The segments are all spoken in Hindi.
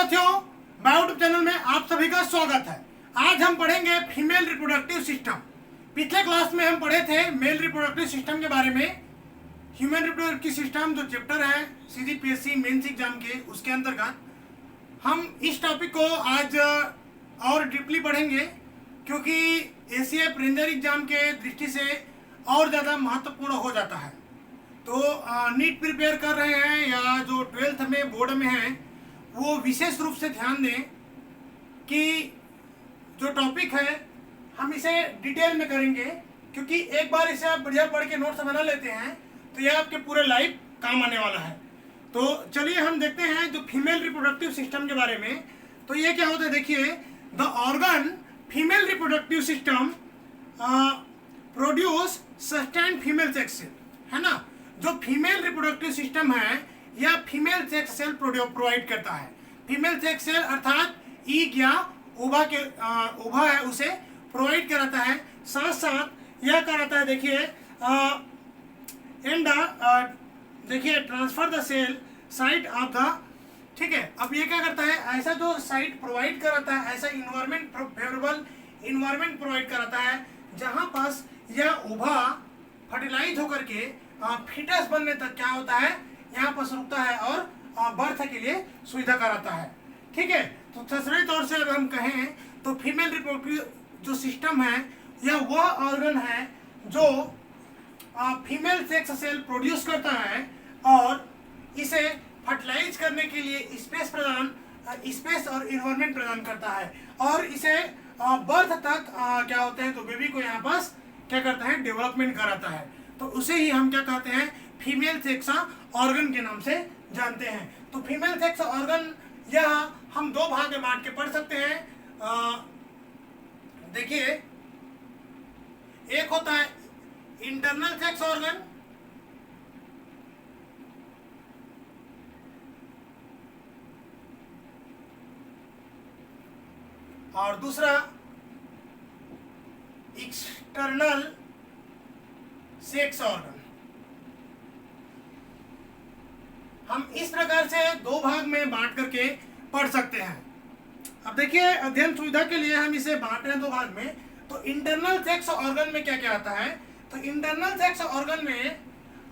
साथियों, बायोट्यूब चैनल में आप सभी का स्वागत है। आज हम पढ़ेंगे फीमेल रिप्रोडक्टिव सिस्टम। पिछले क्लास में हम पढ़े थे मेल रिप्रोडक्टिव सिस्टम के बारे में। ह्यूमन रिप्रोडक्टिव सिस्टम जो चैप्टर है सीजीपीएससी मेंस एग्जाम के, उसके अंतर्गत हम इस टॉपिक को आज और डीपली पढ़ेंगे, क्योंकि एसीएफ रेंजर एग्जाम के दृष्टि से और ज़्यादा महत्वपूर्ण हो जाता है। तो नीट प्रिपेयर कर रहे हैं या जो 12th में बोर्ड में हैं, वो विशेष रूप से ध्यान दें कि जो टॉपिक है हम इसे डिटेल में करेंगे, क्योंकि एक बार इसे आप बढ़िया पढ़ के नोट्स बना लेते हैं तो यह आपके पूरे लाइफ काम आने वाला है। तो चलिए हम देखते हैं जो फीमेल रिप्रोडक्टिव सिस्टम के बारे में। तो ये क्या होता है, देखिए, the organ female reproductive system produce sustain female sex cell, है ना। जो फीमेल रिप्रोडक्टिव सिस्टम है यह फीमेल सेक्स सेल प्रोवाइड करता है। फीमेल सेक्स सेल अर्थात ईग या ओवा है, उसे प्रोवाइड कराता है। साथ साथ यह कराता है, देखिए transfer the cell site of the, ठीक है। अब ये क्या करता है, ऐसा जो साइट प्रोवाइड कराता है, ऐसा इन्वायरमेंट, फेवरेबल इन्वायरमेंट प्रोवाइड कराता है जहाँ पास यह ओवा फर्टिलाइज होकर के फीटस बनने तक क्या होता है, यहाँ पर रुकता है और बर्थ के लिए सुविधा कराता है, ठीक है। तो तस्वीरी तौर से अगर हम कहें तो फीमेल रिप्रोडक्टिव जो सिस्टम है यह वह ऑर्गन है जो फीमेल सेक्स सेल प्रोड्यूस करता है और इसे फर्टिलाइज करने के लिए स्पेस और इन्वायरमेंट प्रदान करता है, और इसे बर्थ तक क्या होते हैं, तो बेबी को यहाँ पास क्या करता है, डेवलपमेंट कराता है। तो उसे ही हम क्या कहते हैं, फीमेल सेक्स ऑर्गन के नाम से जानते हैं। तो फीमेल सेक्स ऑर्गन यह हम दो भाग में बांट के पढ़ सकते हैं। देखिए, एक होता है इंटरनल सेक्स ऑर्गन, और दूसरा एक्सटर्नल सेक्स ऑर्गन। हम इस प्रकार से दो भाग में बांट करके पढ़ सकते हैं। अब देखिए, अध्ययन सुविधा के लिए हम इसे बांट रहे हैं दो भाग में। तो इंटरनल सेक्स ऑर्गन में क्या क्या आता है, तो इंटरनल सेक्स ऑर्गन में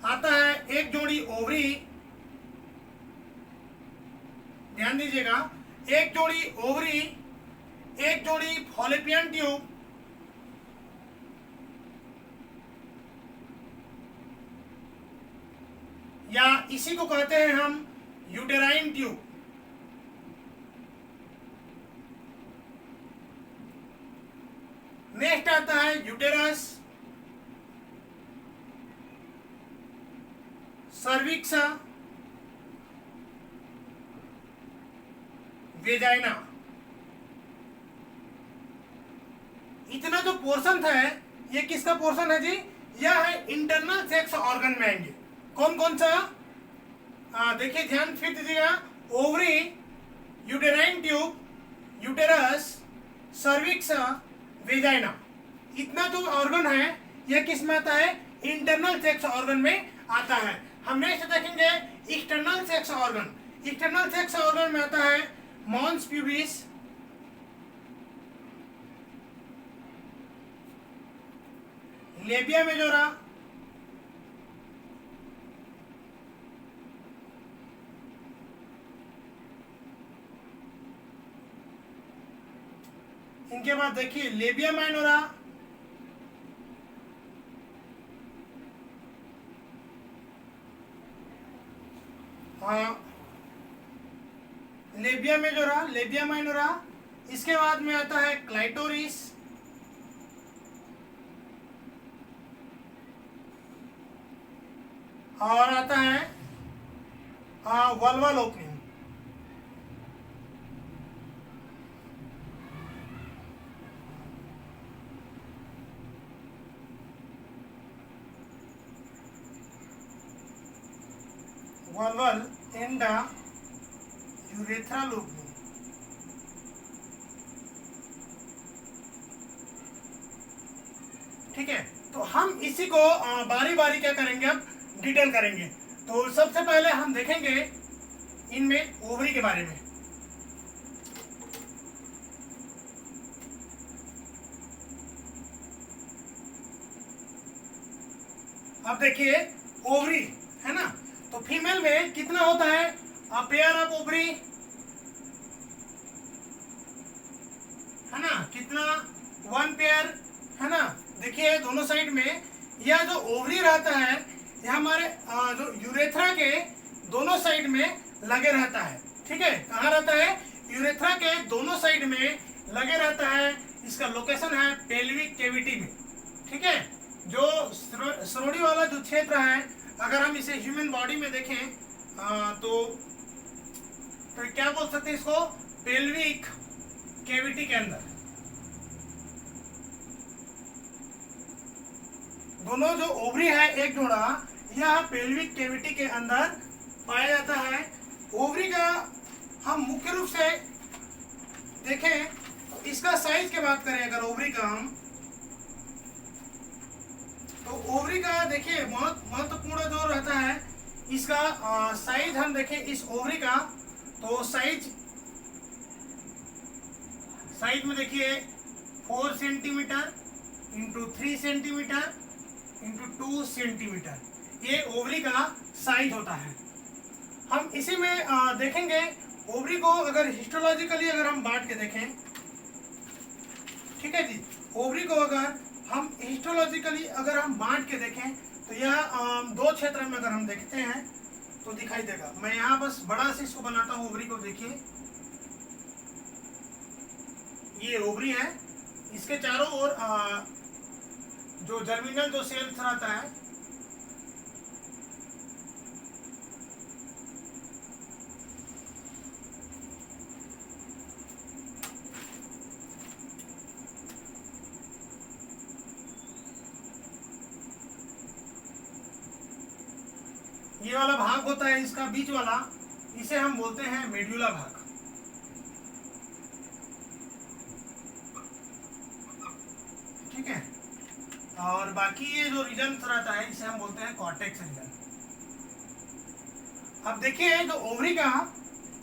आता है एक जोड़ी ओवरी, ध्यान दीजिएगा, एक जोड़ी ओवरी, एक जोड़ी फॉलोपियन ट्यूब, या इसी को कहते हैं हम यूटेराइन ट्यूब। नेक्स्ट आता है यूटेरस, सर्विक्स, वेजाइना। इतना जो पोर्शन है ये किसका पोर्शन है जी, यह है इंटरनल सेक्स ऑर्गन में आएंगे। कौन कौन सा, देखिए ध्यान फिर दीजिएगा, ovary, uterine tube, uterus, cervix, vagina. इतना जो ऑर्गन है यह किस में आता है, इंटरनल सेक्स ऑर्गन में आता है। हम नेक्स्ट देखेंगे external sex organ. External sex organ में आता है मॉन्स प्यूबिस, लेबिया मेजोरा, इनके बाद देखिए लेबिया माइनोरा, लेबिया माइनोरा। इसके बाद में आता है क्लाइटोरिस, और आता है vulval opening. Vulval and urethral opening, ठीक है। तो हम इसी को बारी बारी क्या करेंगे, अब डिटेल करेंगे। तो सबसे पहले हम देखेंगे इनमें ओवरी के बारे में। अब देखिए ओवरी है ना, तो फीमेल में कितना होता है, अ पेयर ऑफ ओवरी है ना, कितना, वन पेयर है ना। देखिए दोनों साइड में यह जो ओवरी रहता है यह हमारे जो यूरेथ्रा के दोनों साइड में लगे रहता है। ठीक है, कहाँ रहता है, यूरेथ्रा के दोनों साइड में लगे रहता है। इसका लोकेशन है पेल्विक कैविटी में। ठीक है, जो श्रोणि वाला जो क्षेत्र है, अगर हम इसे ह्यूमन बॉडी में देखें तो क्या बोल सकते हैं इसको, पेल्विक कैविटी के अंदर दोनों जो ओवरी है एक जोड़ा, यह पेल्विक कैविटी के अंदर पाया जाता है। ओवरी का हम मुख्य रूप से देखें तो इसका साइज की बात करें अगर ओवरी का हम, तो ओवरी का देखिए बहुत महत्वपूर्ण जो रहता है इसका साइज। हम देखें इस ओवरी का तो साइज में देखिए 4 centimetre into 3 centimetre into 2 centimetre, ये ओवरी का साइज होता है। हम इसी में देखेंगे ओवरी को अगर हिस्टोलॉजिकली अगर हम बांट के देखें, ठीक है जी, ओवरी को अगर हम हिस्टोलॉजिकली अगर हम बांट के देखें तो यह दो क्षेत्र में अगर हम देखते हैं तो दिखाई देगा। मैं यहाँ बस बड़ा से इसको बनाता हूँ ओवरी को। देखिए ये ओवरी है, इसके चारों ओर जो जर्मिनल जो सेल्स रहता है, ये वाला भाग होता है इसका बीच वाला, इसे हम बोलते हैं मेड्यूला भाग। ठीक है, और बाकी ये जो रीजन रहता है इसे हम बोलते हैं कॉर्टेक्स रीजन। अब देखिए जो ओवरी का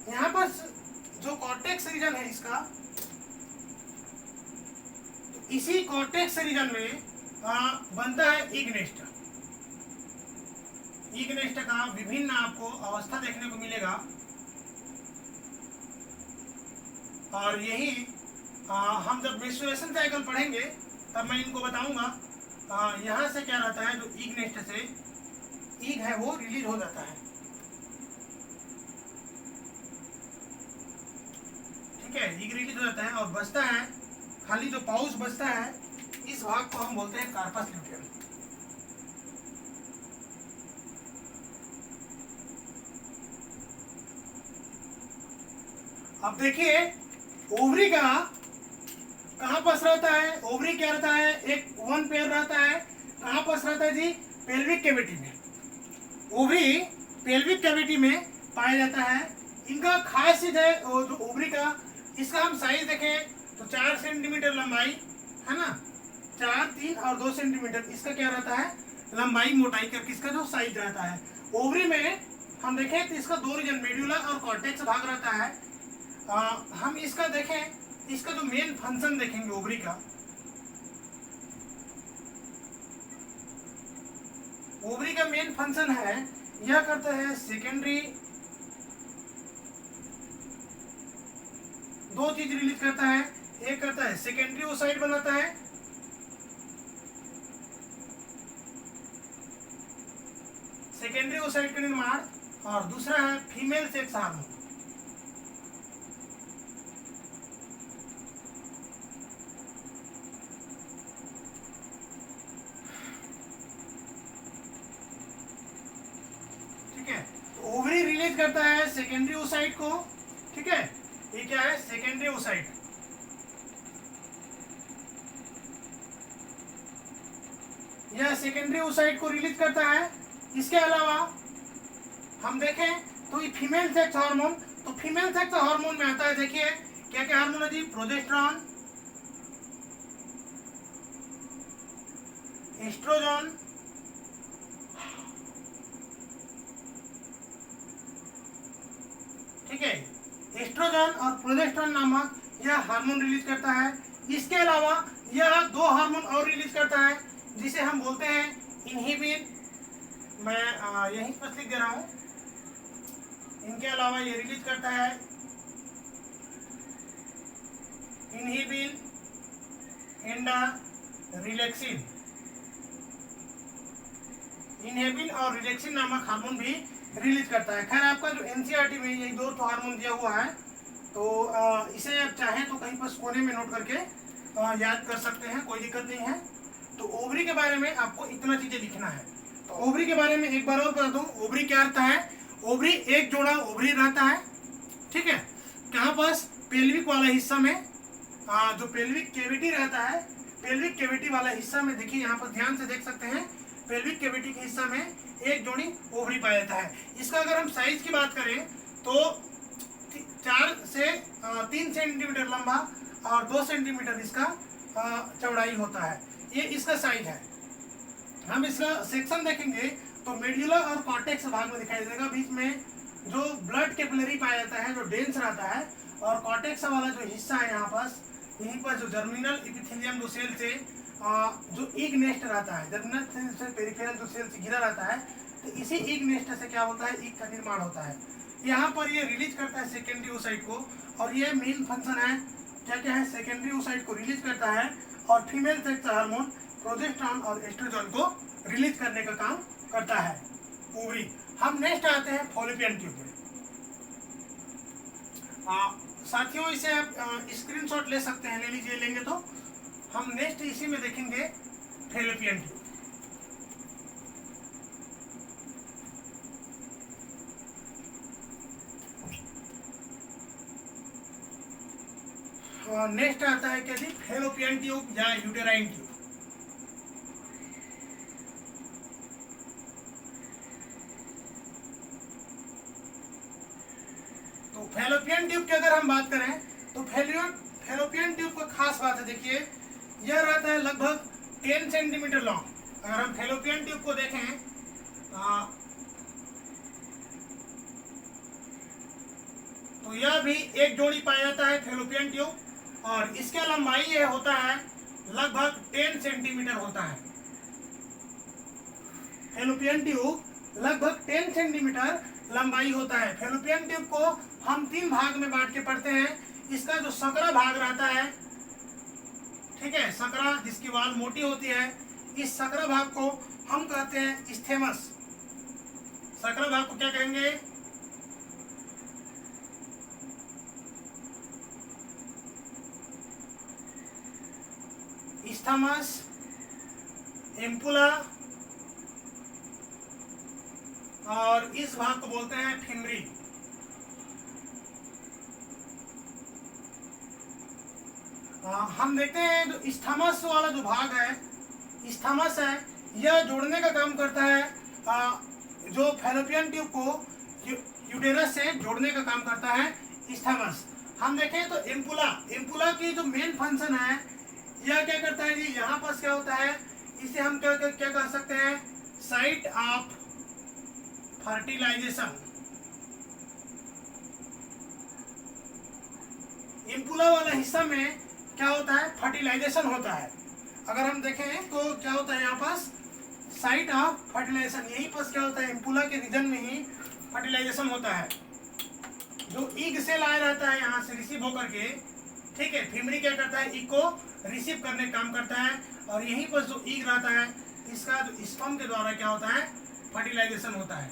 यहाँ पर जो कॉर्टेक्स रीजन है इसका, तो इसी कॉर्टेक्स रीजन में बनता है इग नेस्ट। इग नेस्ट का विभिन्न आपको अवस्था देखने को मिलेगा, और यही हम जब मेंस्ट्रुएशन साइकिल पढ़ेंगे तब मैं इनको बताऊंगा। यहाँ से क्या रहता है, जो इग नेस्ट से इग है वो रिलीज हो जाता है। ठीक है, इग रिलीज हो जाता है और बचता है खाली जो पाउच बचता है, इस भाग को हम बोलते हैं कार्पस ल्यूटियम। अब देखिए ओवरी का कहाँ पस रहता है, ओवरी क्या रहता है, एक वन पेयर रहता है। कहाँ पस रहता है जी, पेल्विक कैविटी में। ओवरी पेल्विक कैविटी में पाया जाता है। इनका खास चीज है जो ओवरी का, इसका हम साइज देखें तो 4 सेंटीमीटर लंबाई है ना, 4, 3 और 2 सेंटीमीटर इसका क्या रहता है, लंबाई मोटाई का किसका जो साइज रहता है। ओवरी में हम देखें तो इसका दो रीजन मेड्यूला और कॉर्टेक्स भाग रहता है। हम इसका देखें, इसका जो मेन फंक्शन देखेंगे ओवरी का, ओवरी का मेन फंक्शन है, यह करता है सेकेंडरी, दो चीज रिलीज करता है। एक करता है सेकेंडरी ओसाइट बनाता है, सेकेंडरी ओसाइट का निर्माण, और दूसरा है female sex hormone. Ovary release करता है सेकेंडरी ओसाइट को। ठीक है, ये क्या है, सेकेंडरी ओसाइट। यह सेकेंडरी ओसाइट को रिलीज करता है। इसके अलावा हम देखें तो ये फीमेल सेक्स हार्मोन, तो फीमेल सेक्स हार्मोन में आता है, देखिए क्या क्या हार्मोन है जी, प्रोजेस्टेरॉन, एस्ट्रोजन, ठीक है, एस्ट्रोजन और प्रोजेस्टेरॉन नामक यह हार्मोन रिलीज करता है। इसके अलावा यह दो हार्मोन और रिलीज करता है जिसे हम बोलते हैं इनहिबिन मैं यहीं पर लिख दे रहा हूँ। इनके अलावा ये रिलीज करता है इनहिबिन एंड रिलैक्सिन। इनहिबिन और रिलैक्सिन नामक हार्मोन भी रिलीज करता है। खैर आपका जो एनसीईआरटी में यही दो हार्मोन दिया हुआ है, तो इसे आप चाहें तो कहीं पर कोने में नोट करके याद कर सकते हैं, कोई दिक्कत नहीं है। तो ओवरी के बारे में आपको इतना चीजें लिखना है। तो ओवरी के बारे में एक बार और बता दूं, ओवरी क्या रहता है? ओवरी एक जोड़ा ओवरी रहता है, ठीक है। कहाँ पास? पेल्विक वाला हिस्सा में, जो पेल्विक कैविटी रहता है, पेल्विक कैविटी वाला हिस्सा में देखिए, यहाँ पर ध्यान से देख सकते हैं, पेल्विक कैविटी के हिस्सा में एक जोड़ी ओवरी पाया जाता है। इसका अगर हम साइज की बात करें तो 4 से 3 सेंटीमीटर लंबा और 2 सेंटीमीटर इसका चौड़ाई होता है। ये इसका साइज है। हम इसका सेक्शन देखेंगे तो मेड्यूला और कॉर्टेक्स भाग में दिखाई देगा। बीच में जो ब्लड कैपिलरी पाया जाता है, जो डेंस रहता है, और कॉर्टेक्स वाला जो हिस्सा है यहाँ पास, यहीं पर जो जर्मिनल एपिथेलियम जो सेल से जो इग नेस्ट रहता है, जर्मिनल सेल से पेरिफेरल जो सेल से घिरा रहता है, तो इसी इग नेस्ट से क्या होता है? इग का निर्माण होता है। यहाँ पर ये रिलीज करता है सेकेंडरी oocyte को, और ये मेन फंक्शन है क्या क्या है? सेकेंडरी oocyte को रिलीज करता है और फीमेल सेक्स हार्मोन प्रोजेस्टेरॉन और एस्ट्रोजन को रिलीज करने का काम करता है ओवरी। हम नेक्स्ट आते हैं फॉलोपियन ट्यूब में। साथियों इसे आप स्क्रीनशॉट ले सकते हैं, ले लीजिए, लेंगे तो हम नेक्स्ट इसी में देखेंगे फैलोपियन ट्यूब। नेक्स्ट आता है क्या जी? फैलोपियन ट्यूब या यूटेराइन ट्यूब। तो फैलोपियन ट्यूब की अगर हम बात करें तो फैलोपियन ट्यूब का खास बात है, देखिए यह रहता है लगभग 10 सेंटीमीटर लॉन्ग। अगर हम फैलोपियन ट्यूब को देखें तो यह भी एक जोड़ी पाया जाता है फैलोपियन ट्यूब, और इसका लंबाई यह होता है लगभग 10 सेंटीमीटर होता है। फैलोपियन ट्यूब लगभग 10 सेंटीमीटर लंबाई होता है। फैलोपियन ट्यूब को हम 3 भाग में बांट के पढ़ते हैं। इसका जो सकरा भाग रहता है, ठीक है, सकरा जिसकी वाल मोटी होती है, इस सकरा भाग को हम कहते हैं स्थेमस। सकरा भाग को क्या कहेंगे? स्थमस, एम्पुला, और इस भाग को बोलते हैं फिमरी। हम देखते हैं जो स्थमस वाला जो भाग है, स्थमस है, यह जोड़ने का काम करता है, जो फैलोपियन ट्यूब को यूटेरस से जोड़ने का काम करता है स्थमस। हम देखें तो एम्पुला की जो मेन फंक्शन है, यह क्या करता है जी? यहाँ पर क्या होता है? इसे हम क्या कह सकते हैं? Site of fertilisation. एम्पुला वाला हिस्सा में क्या होता है? फर्टिलाइजेशन होता है। अगर हम देखें तो क्या होता है यहाँ पास? Site of fertilisation. यहीं पर क्या होता है? एम्पुला के रीजन में ही फर्टिलाइजेशन होता है। जो ईग सेल आया रहता है यहाँ से रिसीव होकर के, ठीक है, फिमरी क्या करता है? ईग को रिसीव करने का काम करता है, और यहीं पर जो ईग रहता है, इसका जो स्पर्म के द्वारा क्या होता है? फर्टिलाइजेशन होता है,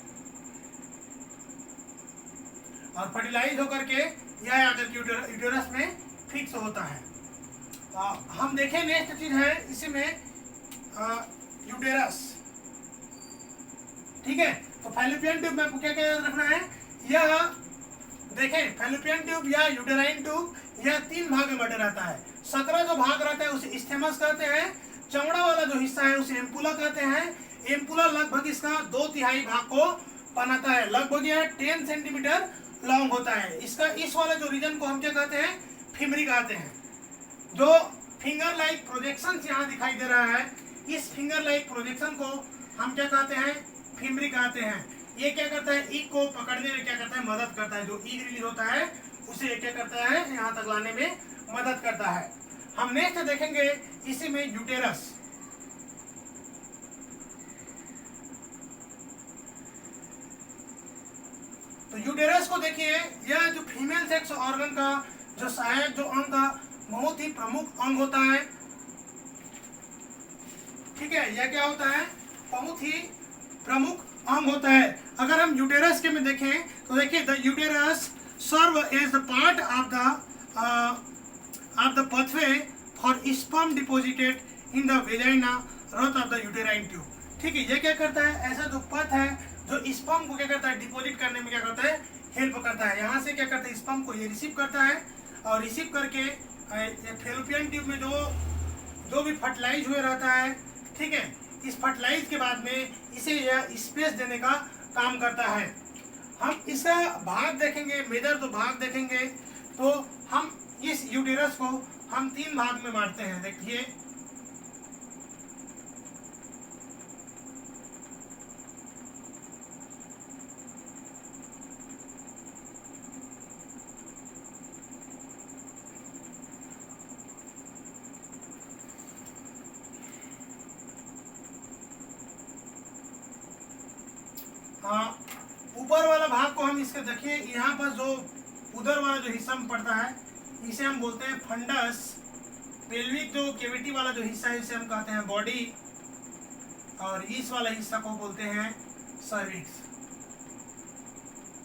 और फर्टिलाइज होकर के यह आकर के यूटेरस में फिक्स होता है। हम देखें नेक्स्ट चीज है इसमें यूटेरस, ठीक है। तो फैलोपियन ट्यूब में आपको क्या क्या याद रखना है? यह देखें, फैलोपियन ट्यूब या यूटेराइन ट्यूब यह 3 भाग में बटा रहता है। सकरा जो भाग रहता है उसे स्थेमस कहते हैं, चमड़ा वाला जो हिस्सा है उसे एम्पुला कहते हैं। एम्पुला लगभग इसका 2/3 भाग को बनाता है, लगभग यह 10 सेंटीमीटर लॉन्ग होता है। इसका इस वाले जो रीजन को हम क्या कहते हैं? फिमरी कहते हैं। जो फिंगर लाइक प्रोजेक्शन यहाँ दिखाई दे रहा है, इस फिंगर लाइक प्रोजेक्शन को हम क्या कहते हैं? फिमरी कहते हैं। ये क्या करता है? ईग को पकड़ने में क्या करता है? मदद करता है। जो ईग रिलीज होता है उसे क्या करता है? यहाँ तक लाने में मदद करता है। हम नेक्स्ट देखेंगे इसी में यूटेरस। तो यूटेरस को देखिए, यह जो फीमेल सेक्स ऑर्गन का जो सहायक जो अंग का बहुत ही प्रमुख अंग होता है। ठीक है, यह क्या होता है, बहुत ही प्रमुख अंग होता है। अगर हम यूटेरस के में देखें तो देखिए, the uterus serve as the part of the pathway for sperm deposited in the vagina roth of the uterine tube। ठीक है, ये क्या करता है, ऐसा जो पथ है जो स्पर्म को क्या करता है, डिपोजिट करने में क्या करता है, हेल्प करता है। यहाँ से क्या करता है, स्पर्म को ये रिसीव करता है और रिसीव करके फैलोपियन ट्यूब में जो भी फर्टिलाइज हुए रहता है, ठीक है, इस फर्टिलाइज के बाद में इसे यह स्पेस देने का काम करता है। हम इसका भाग देखेंगे, मेजर तो भाग देखेंगे, तो हम इस यूटेरस को हम 3 भाग में बांटते हैं। देखिए, ऊपर वाला भाग को हम इसके देखिए, यहाँ पर जो उधर वाला जो हिस्सा में पड़ता है इसे हम बोलते हैं फंडस। पेल्विक जो कैविटी वाला जो हिस्सा है इसे हम कहते हैं बॉडी, और इस वाला हिस्सा को बोलते हैं सर्विक्स।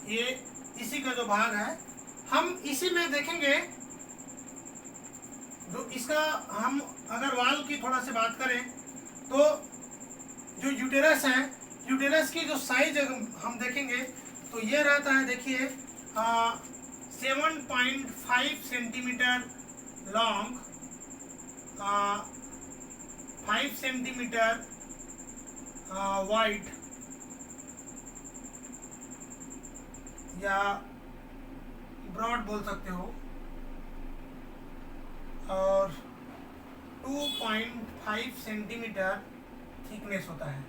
ये इसी का जो भाग है, हम इसी में देखेंगे जो इसका, हम अगर वाल की थोड़ा से बात करें तो जो यूटेरस है, यूटेरस की जो साइज हम देखेंगे तो ये रहता है, देखिए 7.5 सेंटीमीटर लॉन्ग, 5 सेंटीमीटर वाइड या ब्रॉड बोल सकते हो, और 2.5 सेंटीमीटर थिकनेस होता है।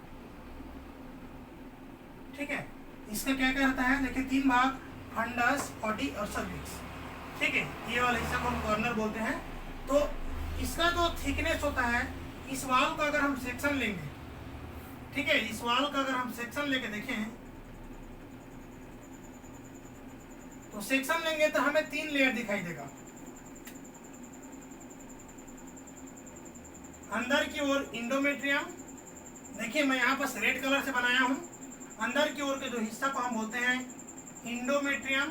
ठीक है, इसका क्या कहता है, देखिए 3 भाग, फंडस, बॉडी और सर्विक्स। ठीक है, ये वाला हिस्सा को हम कॉर्नर बोलते हैं। तो इसका जो थिकनेस होता है, इस वाल का अगर हम सेक्शन लेंगे, ठीक है, इस वाल का अगर हम सेक्शन लेके देखें तो सेक्शन लेंगे तो हमें 3 लेयर दिखाई देगा। अंदर की ओर इंडोमेट्रियम, देखिए मैं यहाँ पर रेड कलर से बनाया हूँ। अंदर की ओर के जो हिस्सा को हम बोलते हैं इंडोमेट्रियम,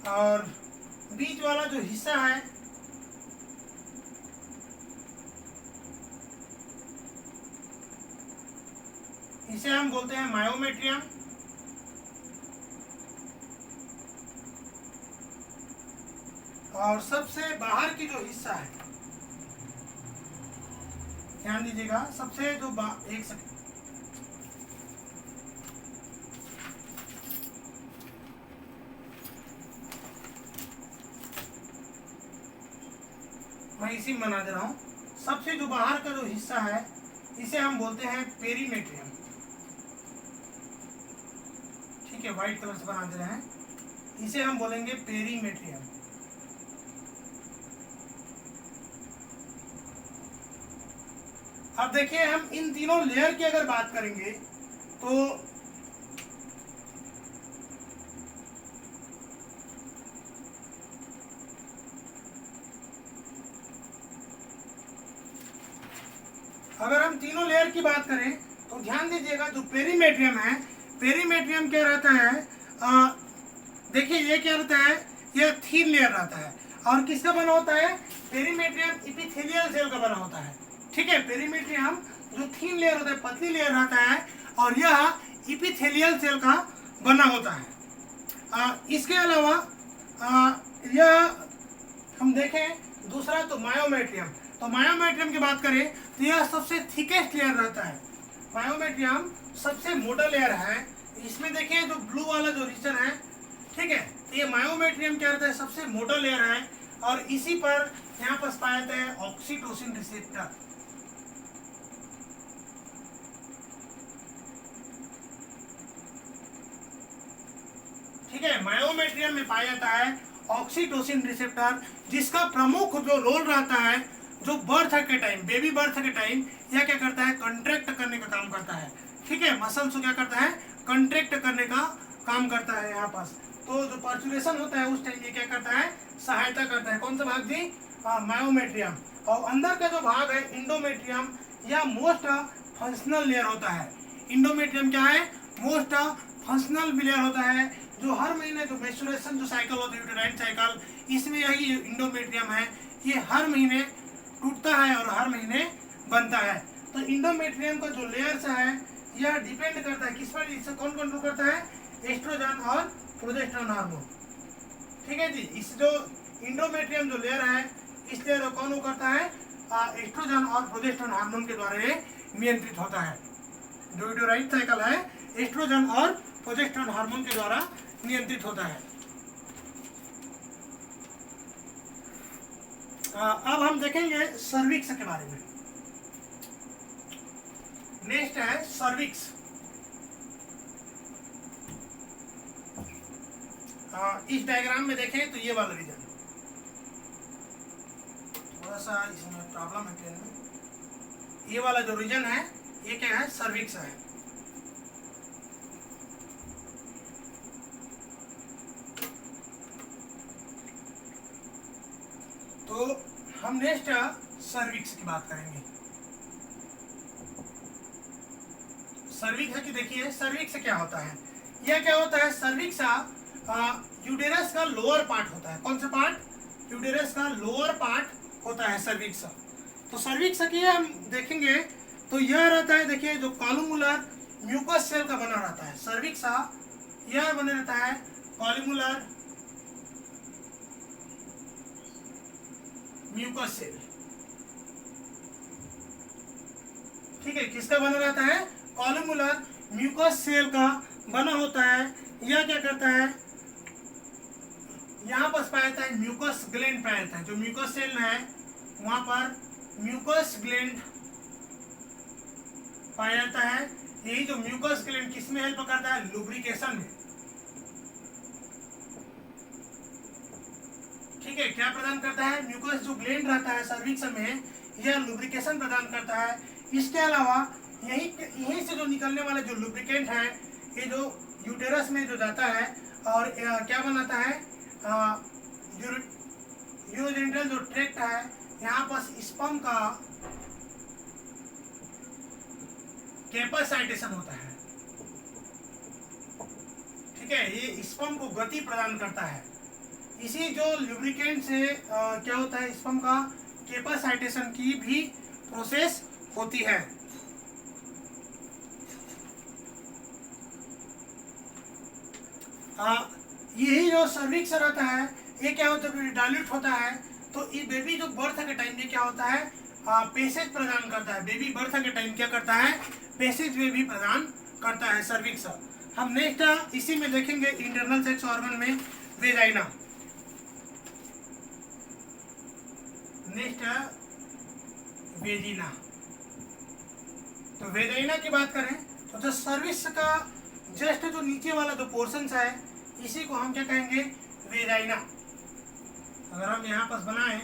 और बीच वाला जो हिस्सा है इसे हम बोलते हैं मायोमेट्रियम, और सबसे बाहर की जो हिस्सा है, ध्यान दीजिएगा, सबसे जो एक सेकंड, मैं इसी में बना दे रहा हूं। सबसे जो बाहर का जो हिस्सा है इसे हम बोलते हैं पेरीमेट्रियम। ठीक है, व्हाइट कलर से बना दे रहे हैं, इसे हम बोलेंगे पेरीमेट्रियम। अब देखिए, हम इन तीनों लेयर की अगर बात करेंगे तो अगर हम तीनों लेयर की बात करें तो ध्यान दीजिएगा, जो पेरीमेट्रियम है, पेरीमेट्रियम क्या रहता है, देखिए ये क्या रहता है, ये थीन लेयर रहता है। और किसका बना होता है, पेरीमेट्रियम एपिथेलियल सेल का बना होता है। ठीक है, पेरीमेट्रियम जो थीन लेयर होता है, पतली लेयर रहता है, और यह एपिथेलियल सेल का बना होता है। इसके अलावा यह हम देखें दूसरा तो मायोमेट्रियम। तो मायोमेट्रियम की बात करें तो यह सबसे थिकेस्ट लेयर रहता है। मायोमेट्रियम सबसे मोटा लेयर है। इसमें देखिए जो ब्लू वाला जो रीजन है, ठीक है, तो ये मायोमेट्रियम क्या रहता है, सबसे मोटा लेयर है, और इसी पर यहाँ पर पाया जाता है ऑक्सीटोसिन रिसेप्टर। ठीक है, मायोमेट्रियम में पाया जाता है ऑक्सीटोसिन रिसेप्टर, जिसका प्रमुख जो रोल रहता है, जो बर्थ के टाइम, बेबी बर्थ के टाइम यह क्या करता है, कंट्रैक्ट करने का काम करता है। ठीक है, मसल्स को क्या करता है, कंट्रैक्ट करने का काम करता है यहाँ पास। तो जो पर्चुलेशन होता है उस टाइम ये क्या करता है, सहायता करता है। कौन सा भाग जी, मायोमेट्रियम। और अंदर का जो भाग है इंडोमेट्रियम, या मोस्ट फंक्शनल लेयर होता है। इंडोमेट्रियम क्या है, मोस्ट फंक्शनल लेयर होता है, जो हर महीने जो मेंस्ट्रुएशन जो साइकिल होता है, यूटेराइन साइकिल, इसमें यही इंडोमेट्रियम है, ये हर महीने टूटता है और हर महीने बनता है। तो इंडोमेट्रियम का जो लेयर्स है यह डिपेंड करता है किस पर, इससे कौन कंट्रोल करता है, एस्ट्रोजन और प्रोजेस्टेरोन हार्मोन। ठीक है जी, इस जो इंडोमेट्रियम जो लेयर है इस लेयर को कौन करता है, एस्ट्रोजन और प्रोजेस्टेरोन हार्मोन के द्वारा ये नियंत्रित होता है। जो यूटेराइन साइकिल है एस्ट्रोजन और प्रोजेस्टेरोन हार्मोन के द्वारा नियंत्रित होता है। अब हम देखेंगे सर्विक्स के बारे में। नेक्स्ट है सर्विक्स। इस डायग्राम में देखें तो ये वाला रीजन, थोड़ा सा इसमें प्रॉब्लम है पेन में। ये वाला जो रीजन है ये क्या है, सर्विक्स है। तो हम नेक्स्ट सर्विक्स की बात करेंगे। सर्विक्स है कि देखिए सर्विक्स क्या होता है, यह क्या होता है, सर्विक्स यूटेरस का लोअर पार्ट होता है। कौन सा पार्ट, यूटेरस का लोअर पार्ट होता है सर्विक्स। तो सर्विक्स की हम देखेंगे तो यह रहता है, देखिए जो कॉलमुलर म्यूकस सेल का बना रहता है। सर्विक्स यह बना रहता है कॉलमुलर म्यूकस सेल। ठीक है, किसका बना रहता है, कॉलमुलर म्यूकस सेल का बना होता है। यह क्या करता है, यहाँ पर पाया जाता है म्यूकस ग्लैंड पाया जाता है। जो म्यूकस सेल है वहां पर म्यूकस ग्लैंड पाया जाता है। यही जो म्यूकस ग्लैंड किसमें हेल्प करता है, लुब्रिकेशन में। ठीक है, क्या प्रदान करता है, म्यूकस जो ग्लैंड रहता है सर्विक्स में यह लुब्रिकेशन प्रदान करता है। इसके अलावा यहीं से जो निकलने वाला जो लुब्रिकेंट है ये जो यूटेरस में जो जाता है और क्या बनाता है, यूरोजेनिटल जो ट्रैक्ट है यहाँ पर स्पर्म का कैपेसाइटेशन होता है। ठीक है, ये स्पर्म को गति प्रदान करता है। इसी जो लुब्रिकेंट से क्या होता है, स्पर्म का कैपेसाइटेशन की भी प्रोसेस होती है। यही जो सर्विक्स रहता है ये क्या होता है, डाइल्यूट होता है। तो ये बेबी जो बर्थ के टाइम में क्या होता है, पैसेज प्रदान करता है। बेबी बर्थ के टाइम क्या करता है, पैसेज वे भी प्रदान करता है सर्विक्स। हम नेक्स्ट इसी में देखेंगे इंटरनल सेक्स ऑर्गन में वेजाइना। Next vagina. तो वेजाइना की बात करें तो जो सर्विक्स का जस्ट जो नीचे वाला जो पोर्शन है इसी को हम क्या कहेंगे, वेजाइना। अगर हम यहाँ पर बनाएं,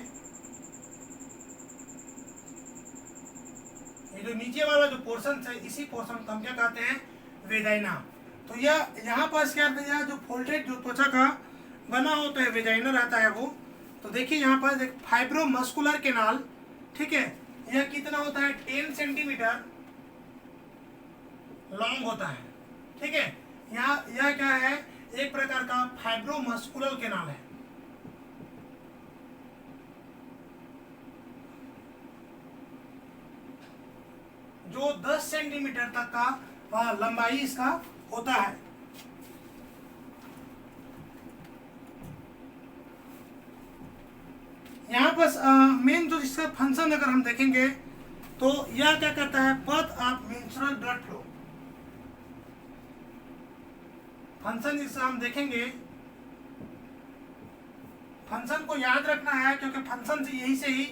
ये जो नीचे वाला जो पोर्शन है इसी पोर्शन को हम क्या कहते हैं, वेजाइना। तो यह यहाँ पर क्या है, जो फोल्डेड जो त्वचा का बना होता है वेजाइना रहता है वो। तो देखिए यहाँ पर एक फाइब्रोमस्कुलर केनाल, ठीक है, यह कितना होता है, 10 सेंटीमीटर लॉन्ग होता है। ठीक है, यहाँ यह क्या है, एक प्रकार का फाइब्रोमस्कुलर केनाल है। जो 10 सेंटीमीटर तक का लंबाई इसका होता है। यहाँ पर मेन जो इसका फंक्शन अगर हम देखेंगे तो यह क्या करता है, path of menstrual blood flow. Function जिससे हम देखेंगे, फंक्शन को याद रखना है क्योंकि फंक्शन से यही से ही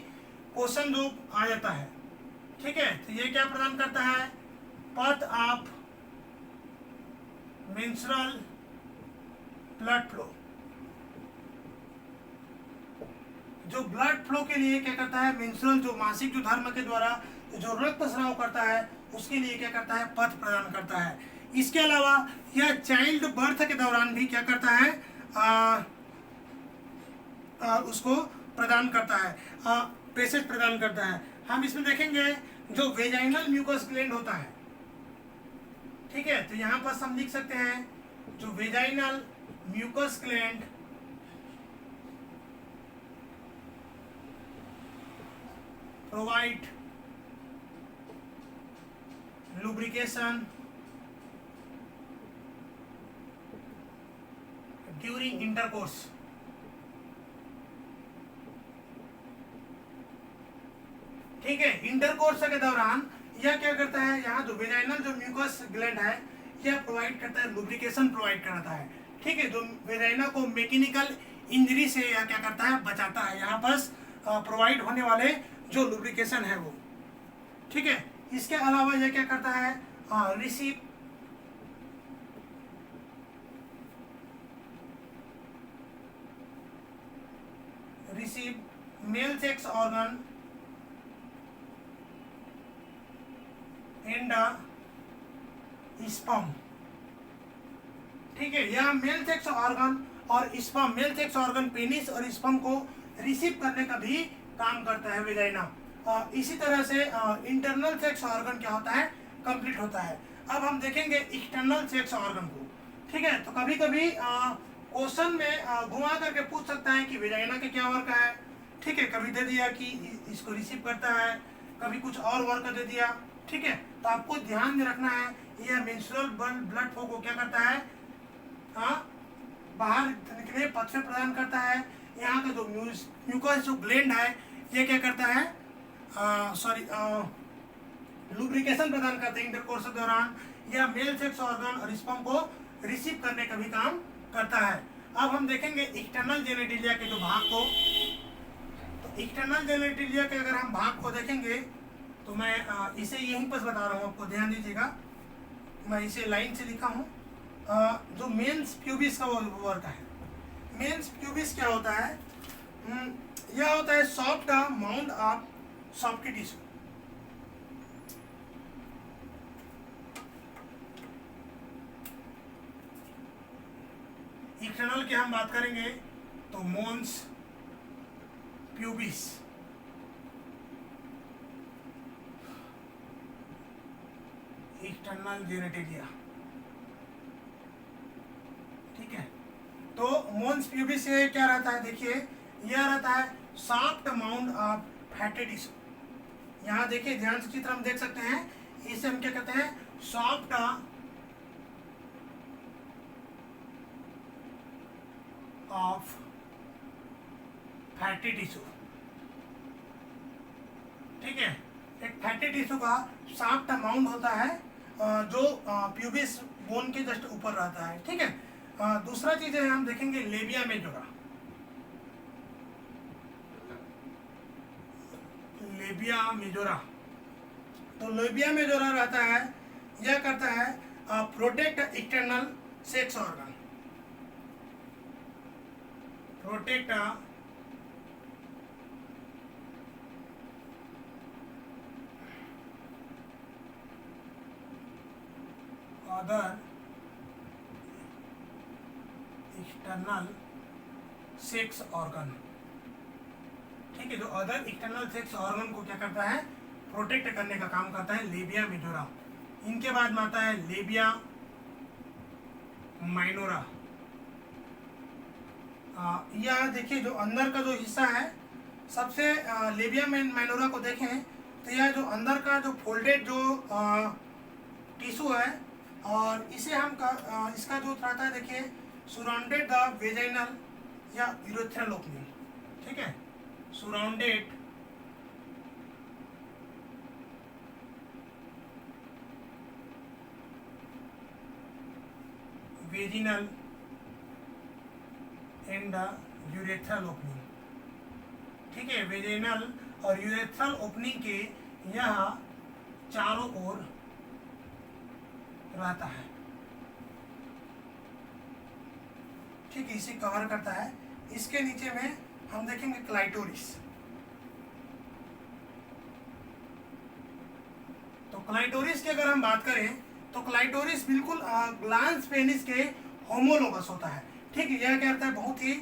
क्वेश्चन जो आ जाता है। ठीक है, तो ये क्या प्रदान करता है, path of menstrual blood flow. जो ब्लड फ्लो के लिए क्या करता है, मेंस्ट्रुअल जो मासिक जो धर्म के द्वारा जो रक्त स्राव करता है उसके लिए क्या करता है, पथ प्रदान करता है। इसके अलावा यह चाइल्ड बर्थ के दौरान भी क्या करता है, उसको प्रदान करता है, पैसेज प्रदान करता है। हम इसमें देखेंगे जो वेजाइनल म्यूकस ग्लैंड होता है, ठीक है, तो यहाँ पर हम लिख सकते हैं जो vaginal mucus gland provide lubrication during intercourse। ठीक है, इंटरकोर्स के दौरान यह क्या करता है, यहाँ जो वेजाइनल जो म्यूकस ग्लैंड है यह प्रोवाइड करता है, लुब्रिकेशन प्रोवाइड कराता है। ठीक है, जो वेजाइना को मैकेनिकल इंजरी से यह क्या करता है, बचाता है, यहाँ पर प्रोवाइड होने वाले जो लुब्रिकेशन है वो। ठीक है, इसके अलावा यह क्या करता है, receive male sex organ and sperm. ठीक है, यह मेल सेक्स ऑर्गन और sperm, male sex organ penis और स्पर्म को रिसीव करने का भी काम करता है वेजाइना। इसी तरह से इंटरनल सेक्स ऑर्गन क्या होता है, कंप्लीट होता है। अब हम देखेंगे एक्सटर्नल सेक्स ऑर्गन को। ठीक है, तो कभी कभी क्वेश्चन में घुमा करके पूछ सकता है कि वेजाइना के क्या वर्क है। ठीक है, कभी दे दिया कि इसको रिसीव करता है, कभी कुछ और वर्क दे दिया। ठीक है, तो आपको ध्यान में रखना है यह मेंस्ट्रुअल ब्लड फ्लो को क्या करता है, बाहर निकले पथ में प्रदान करता है। यहाँ का जो म्यूकस जो ग्लैंड है ये क्या करता है, लुब्रिकेशन प्रदान करते हैं इंटरकोर्स के दौरान। यह मेल सेक्स ऑर्गन और स्पर्म को रिसीव करने का भी काम करता है। अब हम देखेंगे एक्सटर्नल जेनेटिलिया के जो भाग को। तो एक्सटर्नल जेनेटिलिया के अगर हम भाग को देखेंगे तो मैं इसे यहीं पर बता रहा हूँ, आपको ध्यान दीजिएगा, मैं इसे लाइन से लिखा हूँ। जो मेंस प्यूबिस का वर्क है, मेंस प्यूबिस क्या होता है, यह होता है soft mount of soft tissue. External की हम बात करेंगे तो मोन्स प्यूबिस, एक्सटर्नल जेनेटिलिया। ठीक है, तो मोन्स प्यूबिस से क्या रहता है, देखिए यह रहता है soft mount of fatty tissue. यहाँ देखिए ध्यान से चित्र हम देख सकते हैं, इसे हम क्या कहते हैं, सॉफ्ट ऑफ फैटी टिश्यू। ठीक है, एक फैटी टिश्यू का सॉफ्ट माउंट होता है जो प्यूबिस बोन के जस्ट ऊपर रहता है। ठीक है, दूसरा चीज है हम देखेंगे लेबिया मेजोरा। लेबिया मेजोरा, तो लेबिया मेजोरा रहता है, यह करता है protect external sex organ, protect other external sex organ. ठीक है, जो अदर एक्सटर्नल सेक्स ऑर्गन को क्या करता है, प्रोटेक्ट करने का काम करता है लेबिया मेजोरा। इनके बाद में आता है लेबिया माइनोरा। यह देखिए जो अंदर का जो हिस्सा है, सबसे लेबिया माइनोरा को देखें तो यह जो अंदर का जो फोल्डेड जो टिश्यू है, और इसे हम इसका जो रहता है देखिए सराउंडेड द वेजाइनल या यूरेथ्रल ओपनिंग। ठीक है, surrounded vaginal and the urethral opening. ठीक है, वेजिनल और यूरेथ्रल ओपनिंग के यह चारों ओर रहता है। ठीक है, इसे कवर करता है। इसके नीचे में हम देखेंगे क्लाइटोरिस। तो क्लाइटोरिस की अगर हम बात करें तो क्लाइटोरिस बिल्कुल ग्लांस पेनिस के होमोलोगस होता है। ठीक है, यह क्या होता है, बहुत ही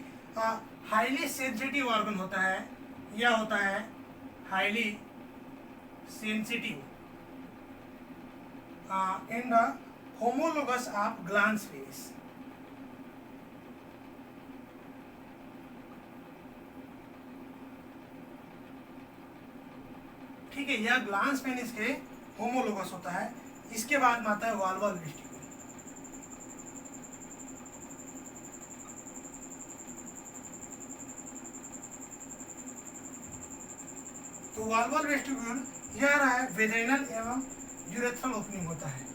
हाईली सेंसिटिव ऑर्गन होता है। यह होता है highly sensitive in the homologous of glans penis. ठीक है, यह ग्लांस पेनिस के होमोलोगस होता है। इसके बाद में आता है वाल्वल वेस्टिब्यूल। तो वाल्वल वेस्टिब्यूल यह रहा है वेजाइनल एवं यूरेथ्रल ओपनिंग होता है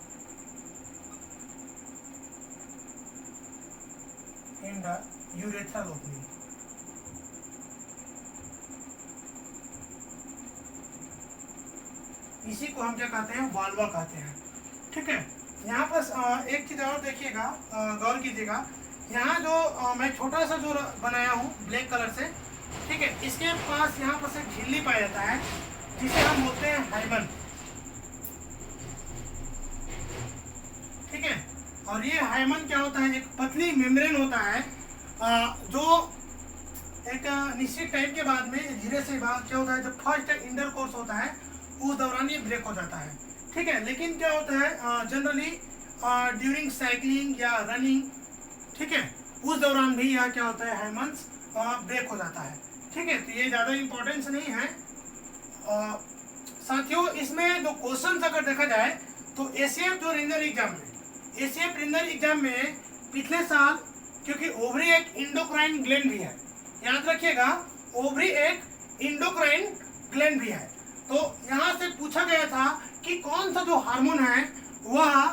इन द यूरेथ्रल ओपनिंग। इसी को हम क्या कहते हैं, वाल्वा कहते हैं। ठीक है, यहाँ पर एक चीज और देखिएगा, गौर कीजिएगा, यहाँ जो मैं छोटा सा जो बनाया हूँ ब्लैक कलर से, ठीक है, इसके पास यहाँ पर से झिल्ली पाया जाता है जिसे हम बोलते हैं हाइमन। ठीक है, और ये हाइमन क्या होता है, एक पतली मेम्ब्रेन होता है जो एक निश्चित टाइम के बाद में धीरे से क्या होता है, जब फर्स्ट इंटरकोर्स होता है उस दौरान ये ब्रेक हो जाता है। ठीक है, लेकिन क्या होता है जनरली ड्यूरिंग साइकिलिंग या रनिंग, ठीक है, उस दौरान भी यह क्या होता है, हाइमन्स ब्रेक हो जाता है। ठीक है, तो ये ज़्यादा इम्पोर्टेंस नहीं है। साथियों, इसमें जो क्वेश्चन अगर देखा जाए तो एसीएफ जो रेंजर एग्जाम में, एसीएफ रेंजर एग्जाम में पिछले साल, क्योंकि ओवरी एक इंडोक्राइन ग्लैंड भी है, याद रखिएगा, ओवरी एक इंडोक्राइन ग्लैंड भी है। तो यहाँ से पूछा गया था कि कौन सा जो हार्मोन है वह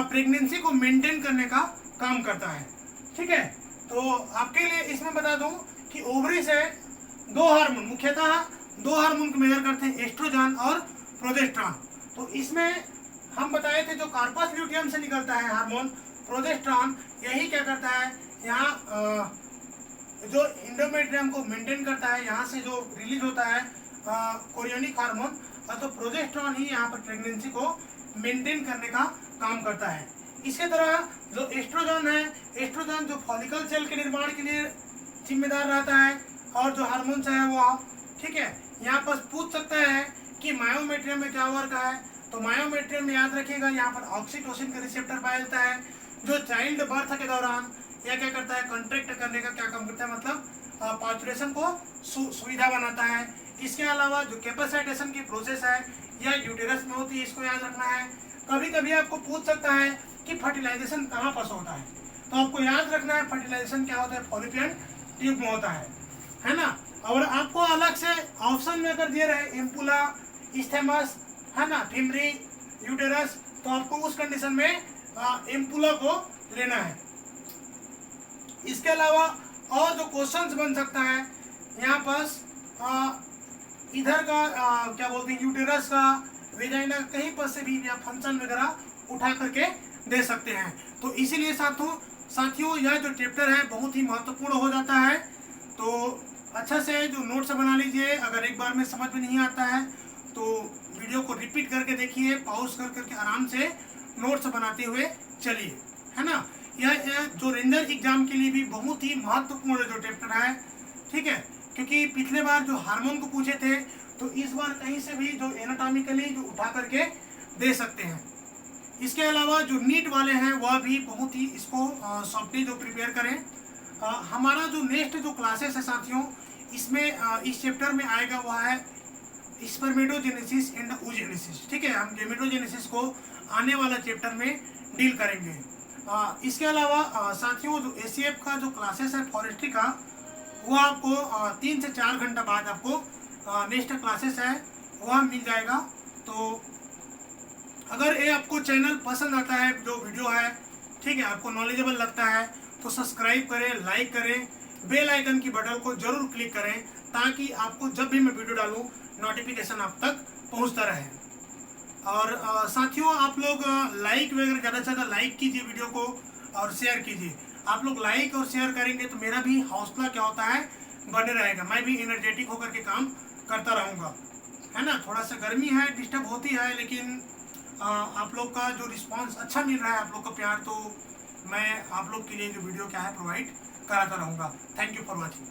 प्रेगनेंसी को मेंटेन करने का काम करता है। ठीक है, तो आपके लिए इसमें बता दूं कि ओवरी से दो हार्मोन, मुख्यतः दो हार्मोन को मेजर करते हैं, एस्ट्रोजन और प्रोजेस्टेरॉन। तो इसमें हम बताए थे जो कार्पस ल्यूटियम से निकलता है हार्मोन प्रोजेस्टेरॉन, यही क्या करता है, यहाँ जो इंडोमेट्रियम को मेंटेन करता है, यहाँ से जो रिलीज होता है कोरियोनिक हार्मोन, तो प्रोजेस्टेरॉन ही यहाँ पर प्रेगनेंसी को मेंटेन करने का काम करता है। इसी तरह जो एस्ट्रोजन है, एस्ट्रोजन जो फॉलिकल सेल के निर्माण के लिए जिम्मेदार रहता है, और जो हार्मोन्स है वो, ठीक है, यहाँ पर पूछ सकता है कि मायोमेट्रियम में क्या वर्क है। तो मायोमेट्रियम में याद रखिएगा, यहाँ पर ऑक्सीटोसिन का रिसेप्टर पाया जाता है जो चाइल्ड बर्थ के दौरान यह क्या करता है, कॉन्ट्रैक्ट करने का क्या काम करता है, मतलब पार्चुरेशन को सुविधा बनाता है। इसके अलावा जो कैपेसिटेशन की प्रोसेस है यह यूटेरस में होती है, इसको याद रखना है। कभी कभी आपको पूछ सकता है कि फर्टिलाइजेशन कहाँ पर होता है, तो आपको याद रखना है फर्टिलाइजेशन क्या होता है, फॉलिपियन ट्यूब में होता है ना। और आपको अलग से ऑप्शन में अगर दिए रहे एम्पुला, इस्थेमस, है ना, फिमरी, यूटेरस, तो आपको उस कंडीशन में एम्पुला को लेना है। इसके अलावा और जो क्वेश्चंस बन सकता है यहाँ पर इधर का क्या बोलते हैं, यूटेरस का, वेजाइना, कहीं पर से भी आप फंक्शन वगैरह उठा करके दे सकते हैं। तो इसीलिए साथियों यह जो चैप्टर है बहुत ही महत्वपूर्ण हो जाता है। तो अच्छा से जो नोट्स बना लीजिए, अगर एक बार में समझ में नहीं आता है तो वीडियो को रिपीट करके देखिए, पॉज कर करके आराम से नोट्स बनाते हुए चलिए, है ना। यह जो रेंजर एग्जाम के लिए भी बहुत ही महत्वपूर्ण जो चैप्टर है, ठीक है, क्योंकि पिछले बार जो हार्मोन को पूछे थे, तो इस बार कहीं से भी जो एनाटॉमिकली जो उठा करके दे सकते हैं। इसके अलावा जो नीट वाले हैं वह भी बहुत ही इसको सॉफ्टली जो प्रिपेयर करें। हमारा जो नेक्स्ट जो क्लासेस है साथियों, इसमें इस चैप्टर में आएगा वह है स्पर्मेटोजेनेसिस एंड oogenesis। ठीक है, हम गेमेटोजेनेसिस को आने वाला चैप्टर में डील करेंगे। इसके अलावा साथियों जो एसीएफ का जो क्लासेस है फॉरेस्ट्री का, वो आपको 3 से 4 घंटा बाद आपको नेक्स्ट क्लासेस है वह मिल जाएगा। तो अगर ये आपको चैनल पसंद आता है, जो वीडियो है, ठीक है, आपको नॉलेजेबल लगता है, तो सब्सक्राइब करें, लाइक करें, बेल आइकन की बटन को जरूर क्लिक करें, ताकि आपको जब भी मैं वीडियो डालूं नोटिफिकेशन आप तक पहुंचता रहे। और साथियों आप लोग लाइक वगैरह ज़्यादा से ज़्यादा लाइक कीजिए वीडियो को और शेयर कीजिए। आप लोग लाइक और शेयर करेंगे तो मेरा भी हौसला क्या होता है, बने रहेगा, मैं भी एनर्जेटिक होकर के काम करता रहूँगा। है ना, थोड़ा सा गर्मी है, डिस्टर्ब होती है, लेकिन आप लोग का जो रिस्पांस अच्छा मिल रहा है, आप लोग का प्यार, तो मैं आप लोग के लिए जो वीडियो क्या है प्रोवाइड कराता रहूँगा। Thank you for watching.